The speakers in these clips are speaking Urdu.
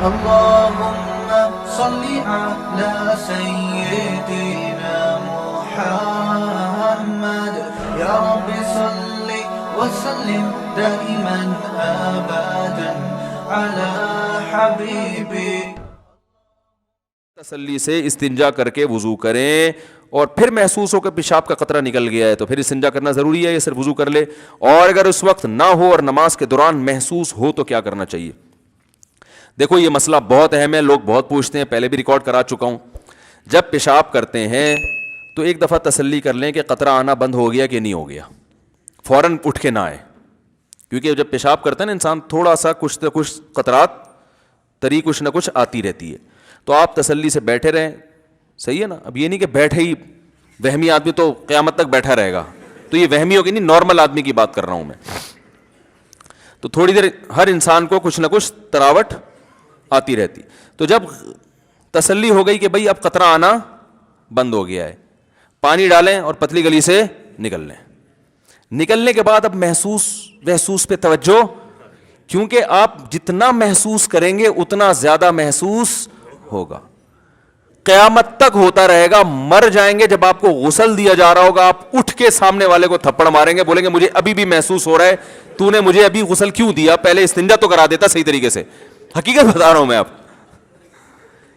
اللهم صل على سيدنا محمد يا رب صل وسلم دائما ابدا على حبيبي. تسلی سے استنجا کر کے وضو کریں، اور پھر محسوس ہو کہ پیشاب کا قطرہ نکل گیا ہے تو پھر استنجا کرنا ضروری ہے یا صرف وضو کر لے؟ اور اگر اس وقت نہ ہو اور نماز کے دوران محسوس ہو تو کیا کرنا چاہیے؟ دیکھو یہ مسئلہ بہت اہم ہے، لوگ بہت پوچھتے ہیں، پہلے بھی ریکارڈ کرا چکا ہوں. جب پیشاب کرتے ہیں تو ایک دفعہ تسلی کر لیں کہ قطرہ آنا بند ہو گیا کہ نہیں ہو گیا، فوراً اٹھ کے نہ آئے، کیونکہ جب پیشاب کرتا ہے نا انسان تھوڑا سا کچھ نہ کچھ قطرات تری کچھ نہ کچھ آتی رہتی ہے، تو آپ تسلی سے بیٹھے رہیں. صحیح ہے نا؟ اب یہ نہیں کہ بیٹھے ہی، وہمی آدمی تو قیامت تک بیٹھا رہے گا، تو یہ وہمی ہوگی نہیں، نارمل آدمی کی بات کر رہا ہوں میں. تو تھوڑی دیر ہر انسان کو کچھ نہ کچھ تراوٹ آتی رہتی. تو جب تسلی ہو گئی کہ بھئی اب قطرہ آنا بند ہو گیا ہے، پانی ڈالیں اور پتلی گلی سے نکل لیں. نکلنے کے بعد اب محسوس پہ توجہ، کیونکہ آپ جتنا محسوس کریں گے اتنا زیادہ محسوس ہوگا، قیامت تک ہوتا رہے گا. مر جائیں گے جب آپ کو غسل دیا جا رہا ہوگا، آپ اٹھ کے سامنے والے کو تھپڑ ماریں گے، بولیں گے مجھے ابھی بھی محسوس ہو رہا ہے، تو نے مجھے ابھی غسل کیوں دیا، پہلے استنجا تو کرا دیتا صحیح طریقے سے. حقیقت بتا رہا ہوں میں آپ.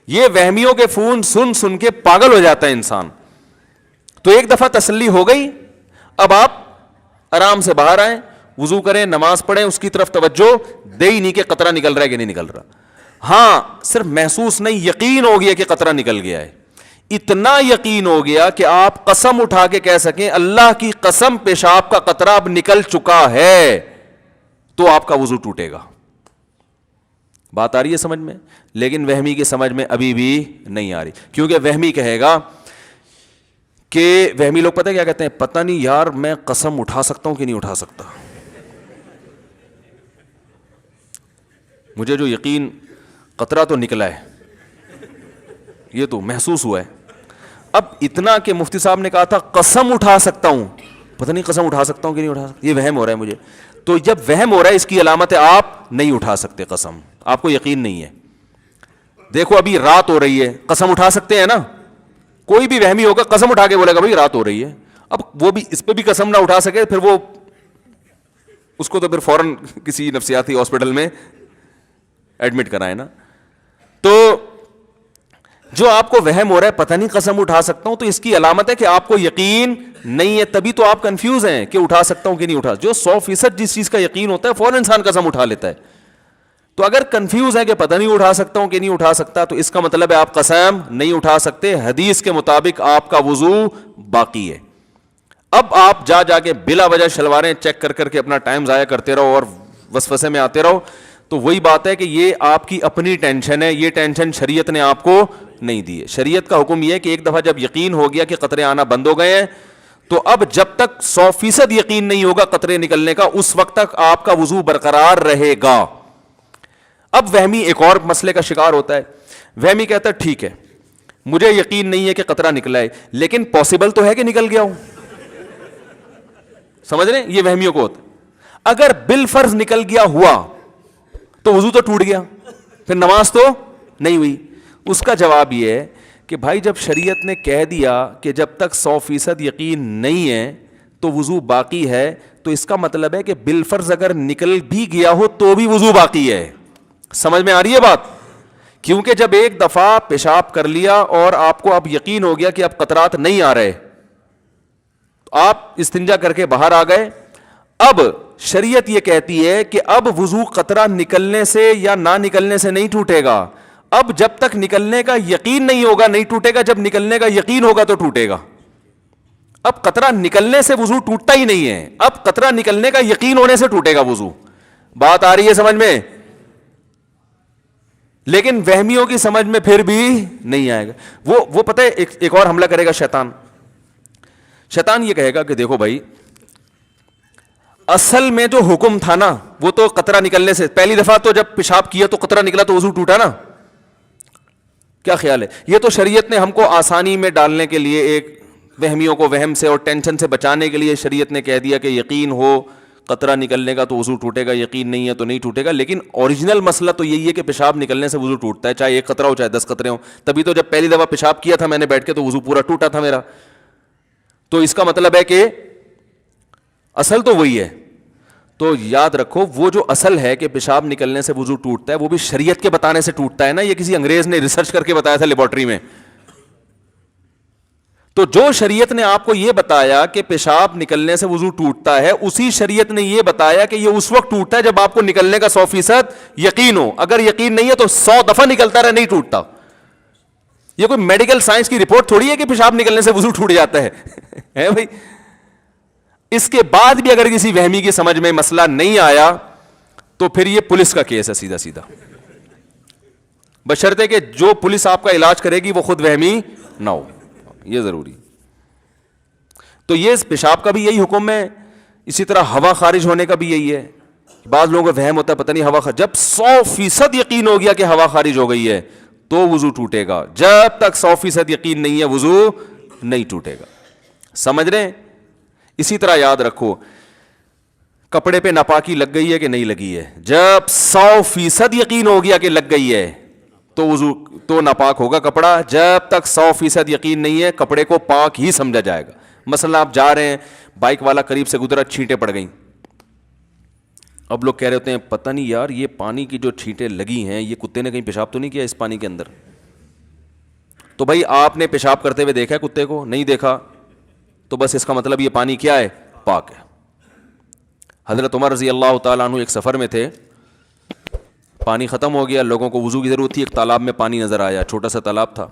یہ وہمیوں کے فون سن سن کے پاگل ہو جاتا ہے انسان. تو ایک دفعہ تسلی ہو گئی، اب آپ آرام سے باہر آئیں، وضو کریں، نماز پڑھیں، اس کی طرف توجہ دے ہی نہیں کہ قطرہ نکل رہا ہے کہ نہیں نکل رہا. ہاں صرف محسوس نہیں، یقین ہو گیا کہ قطرہ نکل گیا ہے. اتنا یقین ہو گیا کہ آپ قسم اٹھا کے کہہ سکیں اللہ کی قسم پیشاب کا قطرہ اب نکل چکا ہے، تو آپ کا وضو ٹوٹے گا. بات آ رہی ہے سمجھ میں؟ لیکن وہمی کی سمجھ میں ابھی بھی نہیں آ رہی، کیونکہ وہمی کہے گا کہ وہمی لوگ پتہ کیا کہتے ہیں، پتہ نہیں یار میں قسم اٹھا سکتا ہوں کہ نہیں اٹھا سکتا، مجھے جو یقین قطرہ تو نکلا ہے، یہ تو محسوس ہوا ہے. اب اتنا کہ مفتی صاحب نے کہا تھا قسم اٹھا سکتا ہوں، پتہ نہیں قسم اٹھا سکتا ہوں کہ نہیں اٹھا سکتا، یہ وہم ہو رہا ہے مجھے. تو جب وہم ہو رہا ہے اس کی علامت ہے آپ نہیں اٹھا سکتے قسم، آپ کو یقین نہیں ہے. دیکھو ابھی رات ہو رہی ہے، قسم اٹھا سکتے ہیں نا؟ کوئی بھی وہمی ہوگا قسم اٹھا کے بولے گا بھائی رات ہو رہی ہے. اب وہ بھی اس پہ بھی قسم نہ اٹھا سکے پھر وہ اس کو تو پھر فوراً کسی نفسیاتی ہاسپٹل میں ایڈمٹ کرائے نا. تو جو آپ کو وہم ہو رہا ہے پتہ نہیں قسم اٹھا سکتا ہوں، تو اس کی علامت ہے کہ آپ کو یقین نہیں ہے، تبھی تو آپ کنفیوز ہیں کہ اٹھا سکتا ہوں کہ نہیں اٹھا. جو 100% جس چیز کا یقین ہوتا ہے فوراً انسان قسم اٹھا لیتا ہے. تو اگر کنفیوز ہے کہ پتہ نہیں اٹھا سکتا ہوں کہ نہیں اٹھا سکتا، تو اس کا مطلب ہے آپ قسم نہیں اٹھا سکتے، حدیث کے مطابق آپ کا وضو باقی ہے. اب آپ جا کے بلا وجہ شلواریں چیک کر کے اپنا ٹائم ضائع کرتے رہو اور وسوسے میں آتے رہو، تو وہی بات ہے کہ یہ آپ کی اپنی ٹینشن ہے، یہ ٹینشن شریعت نے آپ کو نہیں دی ہے. شریعت کا حکم یہ ہے کہ ایک دفعہ جب یقین ہو گیا کہ قطرے آنا بند ہو گئے ہیں، تو اب جب تک 100% یقین نہیں ہوگا قطرے نکلنے کا، اس وقت تک آپ کا وضو برقرار رہے گا. اب وہمی ایک اور مسئلے کا شکار ہوتا ہے. وہمی کہتا ہے ٹھیک ہے مجھے یقین نہیں ہے کہ قطرہ نکلا ہے، لیکن پاسبل تو ہے کہ نکل گیا ہوں. سمجھ رہے ہیں؟ یہ وہمیوں کو ہوتا ہے. اگر بالفرض نکل گیا ہوا تو وضو تو ٹوٹ گیا، پھر نماز تو نہیں ہوئی. اس کا جواب یہ ہے کہ بھائی جب شریعت نے کہہ دیا کہ جب تک 100% یقین نہیں ہے تو وضو باقی ہے، تو اس کا مطلب ہے کہ بالفرض اگر نکل بھی گیا ہو تو بھی وضو باقی ہے. سمجھ میں آ رہی ہے بات؟ کیونکہ جب ایک دفعہ پیشاب کر لیا اور آپ کو اب یقین ہو گیا کہ اب قطرات نہیں آ رہے، آپ استنجا کر کے باہر آ گئے، اب شریعت یہ کہتی ہے کہ اب وضو قطرہ نکلنے سے یا نہ نکلنے سے نہیں ٹوٹے گا. اب جب تک نکلنے کا یقین نہیں ہوگا نہیں ٹوٹے گا، جب نکلنے کا یقین ہوگا تو ٹوٹے گا. اب قطرہ نکلنے سے وضو ٹوٹتا ہی نہیں ہے، اب قطرہ نکلنے کا یقین ہونے سے ٹوٹے گا وضو. بات آ رہی ہے سمجھ میں؟ لیکن وہمیوں کی سمجھ میں پھر بھی نہیں آئے گا. وہ پتہ ہے ایک اور حملہ کرے گا شیطان. شیطان یہ کہے گا کہ دیکھو بھائی اصل میں جو حکم تھا نا وہ تو قطرہ نکلنے سے، پہلی دفعہ تو جب پیشاب کیا تو قطرہ نکلا تو وضو ٹوٹا نا. کیا خیال ہے؟ یہ تو شریعت نے ہم کو آسانی میں ڈالنے کے لیے، ایک وہمیوں کو وہم سے اور ٹینشن سے بچانے کے لیے شریعت نے کہہ دیا کہ یقین ہو قطرہ نکلنے کا تو وضو ٹوٹے گا, یقین نہیں ہے تو نہیں ٹوٹے گا. لیکن اوریجنل مسئلہ تو یہی ہے کہ پیشاب نکلنے سے وضو ٹوٹتا ہے, چاہے ایک قطرہ ہو چاہے 10 قطرے ہوں. تبھی تو جب پہلی دفعہ پیشاب کیا تھا میں نے بیٹھ کے تو وضو پورا ٹوٹا تھا میرا. تو اس کا مطلب ہے کہ اصل تو وہی ہے. تو یاد رکھو وہ جو اصل ہے کہ پیشاب نکلنے سے وضو ٹوٹتا ہے وہ بھی شریعت کے بتانے سے ٹوٹتا ہے نا, یہ کسی انگریز نے ریسرچ کر کے بتایا تھا لیبارٹری میں. تو جو شریعت نے آپ کو یہ بتایا کہ پیشاب نکلنے سے وضو ٹوٹتا ہے, اسی شریعت نے یہ بتایا کہ یہ اس وقت ٹوٹتا ہے جب آپ کو نکلنے کا 100% یقین ہو. اگر یقین نہیں ہے تو 100 دفعہ نکلتا رہے نہیں ٹوٹتا. یہ کوئی میڈیکل سائنس کی رپورٹ تھوڑی ہے کہ پیشاب نکلنے سے وضو ٹوٹ جاتا ہے بھائی. اس کے بعد بھی اگر کسی وہمی کی سمجھ میں مسئلہ نہیں آیا تو پھر یہ پولیس کا کیس ہے سیدھا سیدھا, بشرطے کہ جو پولیس آپ کا علاج کرے گی وہ خود وہمی نہ ہو, یہ ضروری. تو یہ پیشاب کا بھی یہی حکم ہے. اسی طرح ہوا خارج ہونے کا بھی یہی ہے. بعض لوگوں کو وہم ہوتا ہے پتہ نہیں ہوا جب 100% یقین ہو گیا کہ ہوا خارج ہو گئی ہے تو وضو ٹوٹے گا. جب تک 100% یقین نہیں ہے وضو نہیں ٹوٹے گا. سمجھ رہے ہیں؟ اسی طرح یاد رکھو کپڑے پہ ناپاکی لگ گئی ہے کہ نہیں لگی ہے, جب 100% یقین ہو گیا کہ لگ گئی ہے تو وضو تو ناپاک ہوگا کپڑا. جب تک 100% یقین نہیں ہے کپڑے کو پاک ہی سمجھا جائے گا. مثلا آپ جا رہے ہیں, بائک والا قریب سے گزرا, چھینٹیں پڑ گئیں. اب لوگ کہہ رہے ہوتے ہیں پتہ نہیں یار یہ پانی کی جو چھینٹیں لگی ہیں یہ کتے نے کہیں پیشاب تو نہیں کیا اس پانی کے اندر. تو بھائی آپ نے پیشاب کرتے ہوئے دیکھا ہے کتے کو؟ نہیں دیکھا. تو بس اس کا مطلب یہ پانی کیا ہے؟ پاک ہے. حضرت عمر رضی اللہ تعالیٰ عنہ ایک سفر میں تھے, پانی ختم ہو گیا, لوگوں کو وضو کی ضرورت تھی. ایک تالاب میں پانی نظر آیا, چھوٹا سا تالاب تھا.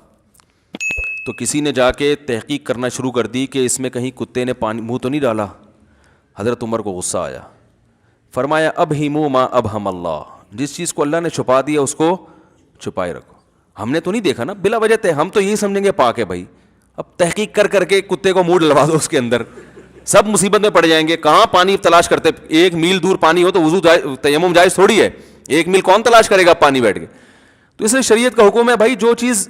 تو کسی نے جا کے تحقیق کرنا شروع کر دی کہ اس میں کہیں کتے نے پانی منہ تو نہیں ڈالا. حضرت عمر کو غصہ آیا, فرمایا اب ہی منہ ما اب ہم اللہ, جس چیز کو اللہ نے چھپا دیا اس کو چھپائے رکھو. ہم نے تو نہیں دیکھا نا, بلا وجہ تھے, ہم تو یہی سمجھیں گے پاک ہے بھائی. اب تحقیق کر کے کتے کو منہ ڈلوا دو اس کے اندر, سب مصیبت میں پڑ جائیں گے. کہاں پانی تلاش کرتے, 1 میل دور پانی ہو تو وضو تیمم جائز تھوڑی ہے. 1 میل کون تلاش کرے گا پانی بیٹھ کے؟ تو اس لیے شریعت کا حکم ہے بھائی جو چیز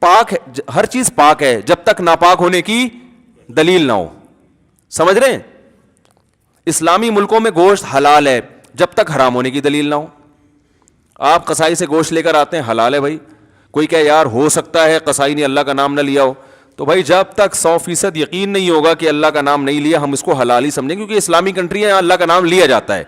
پاک ہے, ہر چیز پاک ہے جب تک ناپاک ہونے کی دلیل نہ ہو. سمجھ رہے ہیں؟ اسلامی ملکوں میں گوشت حلال ہے جب تک حرام ہونے کی دلیل نہ ہو. آپ قصائی سے گوشت لے کر آتے ہیں, حلال ہے بھائی. کوئی کہے یار ہو سکتا ہے قصائی نے اللہ کا نام نہ لیا ہو, تو بھائی جب تک 100% یقین نہیں ہوگا کہ اللہ کا نام نہیں لیا ہم اس کو حلال ہی سمجھیں, کیونکہ اسلامی کنٹری ہے یہاں اللہ کا نام لیا جاتا ہے.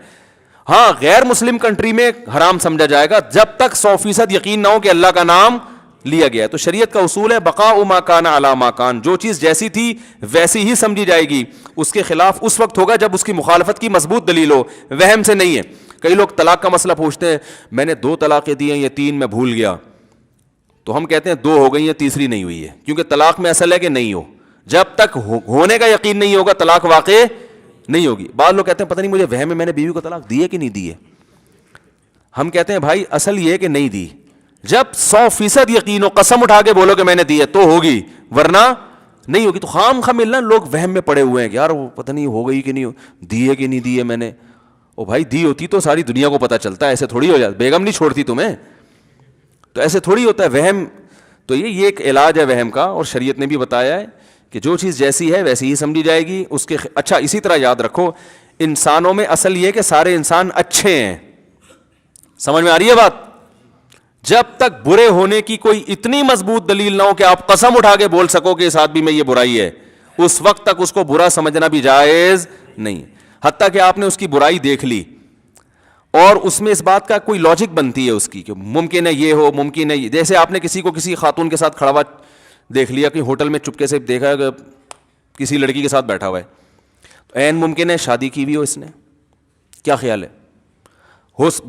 ہاں غیر مسلم کنٹری میں حرام سمجھا جائے گا جب تک 100% یقین نہ ہو کہ اللہ کا نام لیا گیا ہے. تو شریعت کا اصول ہے بقاء ما کان علی ما کان, جو چیز جیسی تھی ویسی ہی سمجھی جائے گی. اس کے خلاف اس وقت ہوگا جب اس کی مخالفت کی مضبوط دلیل ہو, وہم سے نہیں ہے. کئی لوگ طلاق کا مسئلہ پوچھتے ہیں, میں نے 2 طلاقیں دی ہیں یہ 3 میں بھول گیا. تو ہم کہتے ہیں 2 ہو گئی ہیں, تیسری نہیں ہوئی ہے, کیونکہ طلاق میں اصل ہے کہ نہیں ہو. جب تک ہونے کا یقین نہیں ہوگا طلاق واقع نہیں ہوگی. بعض لوگ کہتے ہیں پتہ نہیں مجھے وہم ہے میں نے بیوی کو طلاق دی ہے کہ نہیں دی ہے. ہم کہتے ہیں بھائی اصل یہ ہے کہ نہیں دی. جب 100% یقین ہو, قسم اٹھا کے بولو کہ میں نے دی ہے تو ہوگی, ورنہ نہیں ہوگی. تو خام خواہ ملنا لوگ وہم میں پڑے ہوئے ہیں کہ یار وہ پتہ نہیں ہو گئی کہ نہیں دی ہے کہ نہیں دی ہے میں نے. او بھائی دی ہوتی تو ساری دنیا کو پتہ چلتا ہے, ایسے تھوڑی ہو جاتا, بیگم نہیں چھوڑتی تمہیں, تو ایسے تھوڑی ہوتا ہے وہم. تو یہ ایک علاج ہے وہم کا, اور شریعت نے بھی بتایا ہے کہ جو چیز جیسی ہے ویسی ہی سمجھی جائے گی. اس کے اچھا اسی طرح یاد رکھو انسانوں میں اصل یہ کہ سارے انسان اچھے ہیں. سمجھ میں آ رہی ہے بات؟ جب تک برے ہونے کی کوئی اتنی مضبوط دلیل نہ ہو کہ آپ قسم اٹھا کے بول سکو کہ اس آدمی میں یہ برائی ہے, اس وقت تک اس کو برا سمجھنا بھی جائز نہیں. حتیٰ کہ آپ نے اس کی برائی دیکھ لی اور اس میں اس بات کا کوئی لاجک بنتی ہے اس کی کہ ممکن ہے یہ ہو, ممکن ہے یہ. جیسے آپ نے کسی کو کسی خاتون کے ساتھ کھڑا ہوا دیکھ لیا کہ ہوٹل میں چپکے سے دیکھا کہ کسی لڑکی کے ساتھ بیٹھا ہوا ہے, تو عین ممکن ہے شادی کی بھی ہو اس نے. کیا خیال ہے؟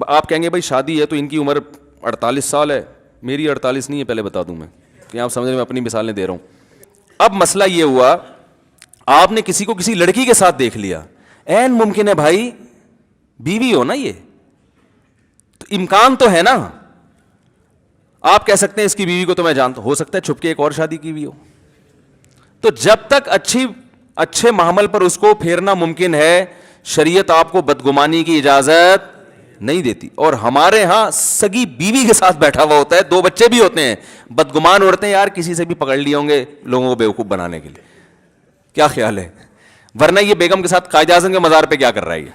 آپ کہیں گے بھائی شادی ہے تو ان کی عمر 48 سال ہے, میری 48 نہیں ہے, پہلے بتا دوں میں کہ آپ سمجھ میں اپنی مثالیں دے رہا ہوں. اب مسئلہ یہ ہوا آپ نے کسی کو کسی لڑکی کے ساتھ دیکھ لیا, عین ممکن ہے بھائی بیوی ہو نا, یہ تو امکان تو ہے نا. آپ کہہ سکتے ہیں اس کی بیوی کو تو میں جانتا ہوں, ہو سکتا ہے چھپ کے ایک اور شادی کی بھی ہو. تو جب تک اچھے معامل پر اس کو پھیرنا ممکن ہے, شریعت آپ کو بدگمانی کی اجازت نہیں دیتی. اور ہمارے ہاں سگی بیوی کے ساتھ بیٹھا ہوا ہوتا ہے, 2 بچے بھی ہوتے ہیں, بدگمان عورتیں یار کسی سے بھی پکڑ لیے ہوں گے لوگوں کو بیوقوف بنانے کے لیے. کیا خیال ہے؟ ورنہ یہ بیگم کے ساتھ قائد اعظم کے مزار پہ کیا کر رہا ہے یہ؟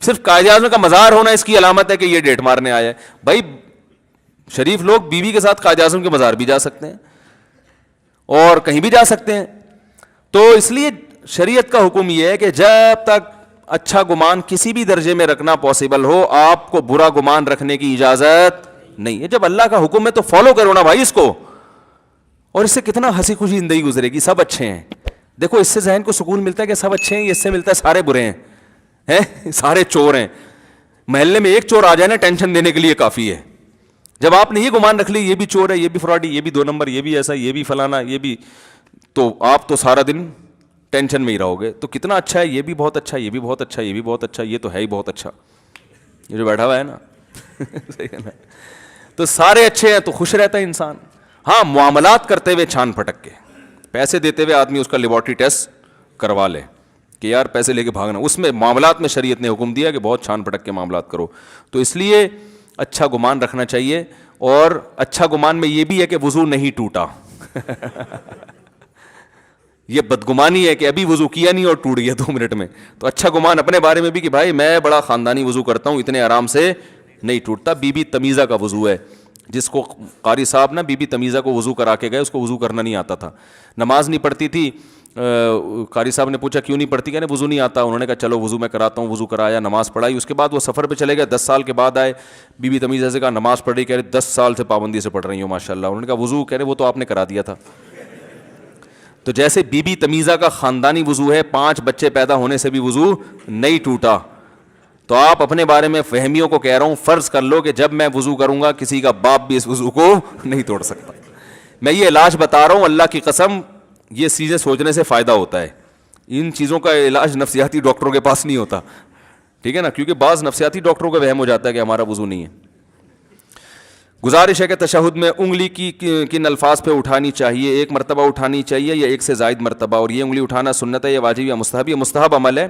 صرف قائد اعظم کا مزار ہونا اس کی علامت ہے کہ یہ ڈیٹ مارنے آیا ہے. بھائی شریف لوگ بیوی کے ساتھ قائد اعظم کے مزار بھی جا سکتے ہیں اور کہیں بھی جا سکتے ہیں. تو اس لیے شریعت کا حکم یہ ہے کہ جب تک اچھا گمان کسی بھی درجے میں رکھنا پاسبل ہو, آپ کو برا گمان رکھنے کی اجازت نہیں ہے. جب اللہ کا حکم ہے تو فالو کرو نا بھائی اس کو, اور اس سے کتنا ہنسی خوشی زندگی گزرے گی. سب اچھے ہیں, دیکھو اس سے ذہن کو سکون ملتا ہے کہ سب اچھے ہیں, اس سے ملتا ہے سارے برے ہیں, سارے چور ہیں. محلے میں ایک چور آ جائے نا ٹینشن دینے کے لیے کافی ہے. جب آپ نے یہ گمان رکھ لی یہ بھی چور ہے, یہ بھی فراڈی, یہ بھی 2 نمبر, یہ بھی ایسا, یہ بھی فلانا, یہ بھی, تو آپ تو سارا دن ٹینشن میں ہی رہو گے. تو کتنا اچھا ہے, یہ بھی بہت اچھا, یہ بھی بہت اچھا, یہ بھی بہت اچھا, یہ تو ہے ہی بہت اچھا, یہ جو بیٹھا ہوا ہے نا صحیح ہے نا, تو سارے اچھے ہیں تو خوش رہتا ہے انسان. ہاں معاملات کرتے ہوئے چھان پھٹک کے, پیسے دیتے ہوئے آدمی اس کا لیبارٹری ٹیسٹ کروا لے کہ یار پیسے لے کے بھاگنا, اس میں معاملات میں شریعت نے حکم دیا کہ بہت چھان پھٹک کے معاملات کرو. تو اس لیے اچھا گمان رکھنا چاہیے. اور اچھا گمان میں یہ بھی ہے کہ وضو نہیں ٹوٹا یہ بدگمانی ہے کہ ابھی وضو کیا نہیں اور ٹوٹ گیا 2 منٹ میں. تو اچھا گمان اپنے بارے میں بھی کہ بھائی میں بڑا خاندانی وضو کرتا ہوں, اتنے آرام سے نہیں ٹوٹتا. بی بی تمیزہ کا وضو ہے, جس کو قاری صاحب نا بی بی تمیزہ کو وضو کرا کے گئے, اس کو وضو کرنا نہیں آتا تھا, نماز نہیں پڑھتی تھی. قاری صاحب نے پوچھا کیوں نہیں پڑھتی, کہنے وضو نہیں آتا. انہوں نے کہا چلو وضو میں کراتا ہوں. وضو کرایا, نماز پڑھائی. اس کے بعد وہ سفر پہ چلے گئے, 10 سال کے بعد آئے. بی بی تمیزہ سے کہا نماز پڑھ رہی, کہہ رہے 10 سال سے پابندی سے پڑھ رہی ہوں ماشاء اللہ. انہوں نے کہا وضو, کہہ رہے وہ تو آپ نے کرا دیا تھا. تو جیسے بی بی تمیزہ کا خاندانی وضو ہے, 5 بچے پیدا ہونے سے بھی وضو نہیں ٹوٹا. تو آپ اپنے بارے میں فہمیوں کو کہہ رہا ہوں, فرض کر لو کہ جب میں وضو کروں گا کسی کا باپ بھی اس وضو کو نہیں توڑ سکتا. میں یہ علاج بتا رہا ہوں, اللہ کی قسم یہ چیزیں سوچنے سے فائدہ ہوتا ہے. ان چیزوں کا علاج نفسیاتی ڈاکٹروں کے پاس نہیں ہوتا, ٹھیک ہے نا, کیونکہ بعض نفسیاتی ڈاکٹروں کا وہم ہو جاتا ہے کہ ہمارا وضو نہیں ہے. گزارش ہے کہ تشہد میں انگلی کی کن الفاظ پہ اٹھانی چاہیے, 1 مرتبہ اٹھانی چاہیے یا 1 سے زائد مرتبہ, اور یہ انگلی اٹھانا سنت ہے یا واجب یا مستحب؟ یہ مستحب عمل ہے.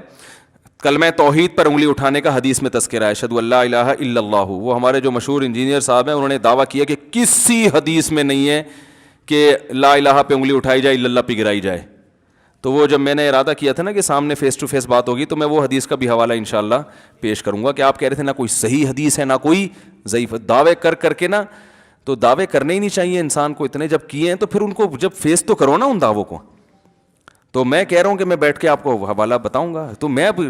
کلمہ توحید پر انگلی اٹھانے کا حدیث میں تذکرہ ہے, اشہدو ان لا الہ الا اللہ. وہ ہمارے جو مشہور انجینئر صاحب ہیں انہوں نے دعویٰ کیا کہ کسی حدیث میں نہیں ہے کہ لا الہ پہ انگلی اٹھائی جائے, الا اللہ پہ گرائی جائے. تو وہ جب میں نے ارادہ کیا تھا نا کہ سامنے فیس ٹو فیس بات ہوگی, تو میں وہ حدیث کا بھی حوالہ انشاءاللہ پیش کروں گا کہ آپ کہہ رہے تھے نہ کوئی صحیح حدیث ہے نہ کوئی ضعیف. دعوے کر کے نا, تو دعوے کرنے ہی نہیں چاہیے انسان کو, اتنے جب کیے ہیں تو پھر ان کو جب فیس تو کرو نا ان دعووں کو. تو میں کہہ رہا ہوں کہ میں بیٹھ کے آپ کو حوالہ بتاؤں گا. تو میں اب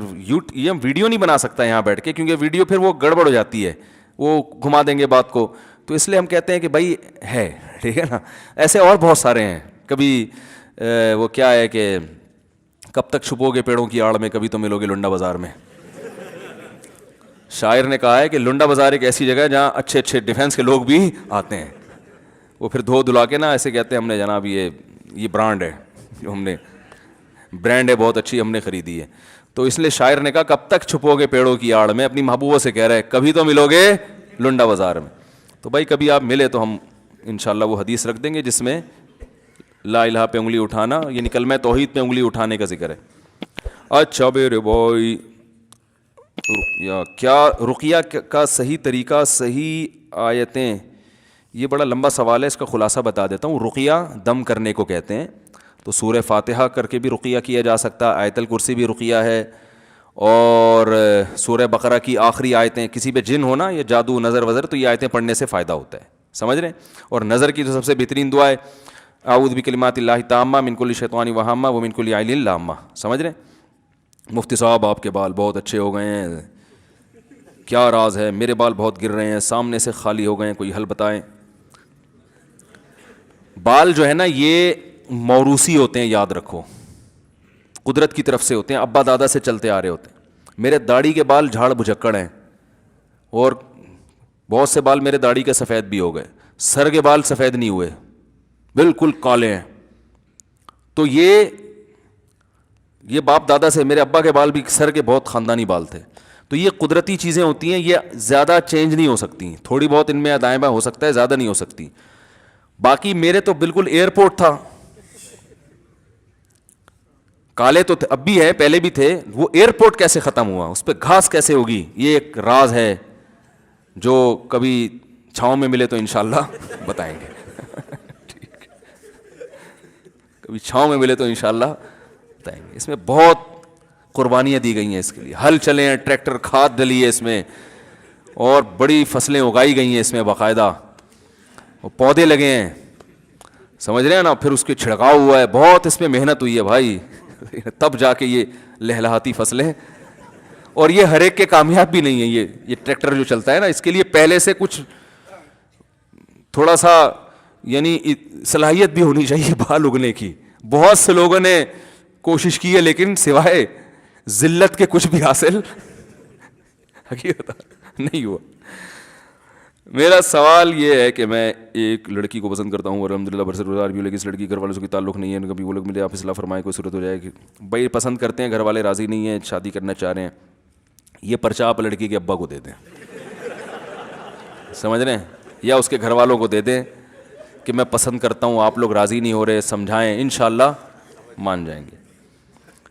یہ ویڈیو نہیں بنا سکتا یہاں بیٹھ کے, کیونکہ ویڈیو پھر وہ گڑبڑ ہو جاتی ہے, وہ گھما دیں گے بات کو. تو اس لیے ہم کہتے ہیں کہ بھائی ہے, ٹھیک ہے نا. ایسے اور بہت سارے ہیں. کبھی وہ کیا ہے کہ کب تک چھپو گے پیڑوں کی آڑ میں, کبھی تو ملو گے لنڈا بازار میں. شاعر نے کہا ہے کہ لنڈا بازار ایک ایسی جگہ ہے جہاں اچھے اچھے ڈیفینس کے لوگ بھی آتے ہیں. وہ پھر دھو دھلا کے نا ایسے کہتے ہیں ہم نے جناب یہ برانڈ ہے, جو ہم نے برانڈ ہے بہت اچھی ہم نے خریدی ہے. تو اس لیے شاعر نے کہا کب تک چھپو گے پیڑوں کی آڑ میں, اپنی محبوبہ سے کہہ رہے کبھی تو ملو گے لنڈا بازار میں. تو بھائی کبھی آپ ملے تو ہم انشاءاللہ وہ حدیث رکھ دیں گے جس میں لا الہ پہ انگلی اٹھانا یعنی کلمہ توحید پہ انگلی اٹھانے کا ذکر ہے. اچھا میرے بھائی, کیا رقیہ کا صحیح طریقہ, صحیح آیتیں؟ یہ بڑا لمبا سوال ہے, اس کا خلاصہ بتا دیتا ہوں. رقیہ دم کرنے کو کہتے ہیں. تو سورہ فاتحہ کر کے بھی رقیہ کیا جا سکتا, آیت الکرسی بھی رقیہ ہے, اور سورہ بقرہ کی آخری آیتیں, کسی پہ جن ہونا یا جادو نظر وزر, تو یہ آیتیں پڑھنے سے فائدہ ہوتا ہے, سمجھ رہے ہیں. اور نظر کی تو سب سے بہترین دعا ہے اعوذ بکلمات اللہ التامہ من کل شیطان وہامہ ومن کل عین لامہ, سمجھ رہے ہیں. مفتی صاحب آپ کے بال بہت اچھے ہو گئے ہیں, کیا راز ہے؟ میرے بال بہت گر رہے ہیں, سامنے سے خالی ہو گئے ہیں, کوئی حل بتائیں. بال جو ہے نا یہ موروثی ہوتے ہیں, یاد رکھو, قدرت کی طرف سے ہوتے ہیں, ابا دادا سے چلتے آ رہے ہوتے ہیں. میرے داڑھی کے بال جھاڑ بھجکڑ ہیں, اور بہت سے بال میرے داڑھی کے سفید بھی ہو گئے, سر کے بال سفید نہیں ہوئے, بالکل کالے ہیں. تو یہ باپ دادا سے, میرے ابا کے بال بھی سر کے بہت خاندانی بال تھے. تو یہ قدرتی چیزیں ہوتی ہیں, یہ زیادہ چینج نہیں ہو سکتی, تھوڑی بہت ان میں دائیں بائیں ہو سکتا ہے, زیادہ نہیں ہو سکتی. باقی میرے تو بالکل ایئرپورٹ تھا, کالے تو اب بھی ہے, پہلے بھی تھے. وہ ایئرپورٹ کیسے ختم ہوا, اس پہ گھاس کیسے ہوگی, یہ ایک راز ہے جو کبھی چھاؤں میں ملے تو انشاءاللہ بتائیں گے. کبھی چھاؤں میں ملے تو انشاءاللہ بتائیں گے. اس میں بہت قربانیاں دی گئی ہیں اس کے لیے, ہل چلے ہیں, ٹریکٹر, کھاد ڈلی ہے اس میں, اور بڑی فصلیں اگائی گئی ہیں اس میں باقاعدہ, پودے لگے ہیں, سمجھ رہے ہیں نا, پھر اس کے چھڑکاؤ ہوا ہے, بہت اس میں محنت ہوئی ہے بھائی, تب جا کے یہ لہلہاتی فصلیں. اور یہ ہر ایک کے کامیاب بھی نہیں ہے. یہ ٹریکٹر جو چلتا ہے نا, اس کے لیے پہلے سے کچھ تھوڑا سا یعنی صلاحیت بھی ہونی چاہیے بال اگنے کی. بہت سے لوگوں نے کوشش کی ہے لیکن سوائے ذلت کے کچھ بھی حاصل حقیقت نہیں ہوا. میرا سوال یہ ہے کہ میں ایک لڑکی کو پسند کرتا ہوں اور الحمدللہ برسر بھی, لیکن اس لڑکی گھر والوں سے کوئی تعلق نہیں ہے, کبھی وہ لوگ ملے, آپ اصلاح فرمائیں, کوئی صورت ہو جائے کہ بھائی پسند کرتے ہیں, گھر والے راضی نہیں ہیں, شادی کرنا چاہ رہے ہیں, یہ پرچہ آپ لڑکی کے ابا کو دے دیں, سمجھ رہے ہیں, یا اس کے گھر والوں کو دے دیں کہ میں پسند کرتا ہوں, آپ لوگ راضی نہیں ہو رہے, سمجھائیں, انشاءاللہ مان جائیں گے.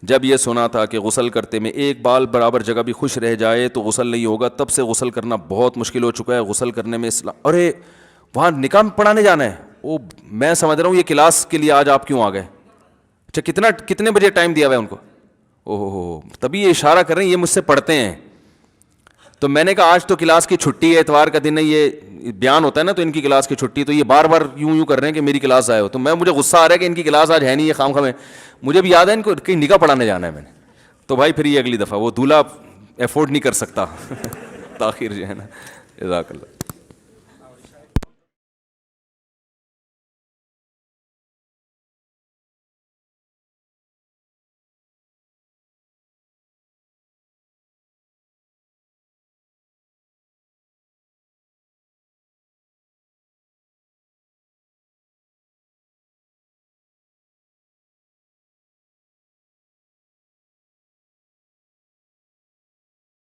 جب یہ سنا تھا کہ غسل کرتے میں ایک بال برابر جگہ بھی خوش رہ جائے تو غسل نہیں ہوگا, تب سے غسل کرنا بہت مشکل ہو چکا ہے. غسل کرنے میں اسلام, ارے وہاں نکاح پڑھانے جانا ہے, وہ میں سمجھ رہا ہوں یہ کلاس کے لیے آج آپ کیوں آ گئے. اچھا کتنے بجے ٹائم دیا ہوا ہے ان کو, اوہ ہو, تبھی یہ اشارہ کر رہے ہیں یہ مجھ سے پڑھتے ہیں. تو میں نے کہا آج تو کلاس کی چھٹی ہے, اتوار کا دن ہے, یہ بیان ہوتا ہے نا, تو ان کی کلاس کی چھٹی, تو یہ بار بار یوں کر رہے ہیں کہ میری کلاس آئے ہو. تو مجھے غصہ آ رہا ہے کہ ان کی کلاس آج ہے نہیں, یہ خام خواہ میں, مجھے بھی یاد ہے ان کو کہیں نکاح پڑھانے جانا ہے میں نے. تو بھائی پھر یہ اگلی دفعہ وہ دولہا افورڈ نہیں کر سکتا تاخیر جو ہے نا. جزاک اللہ.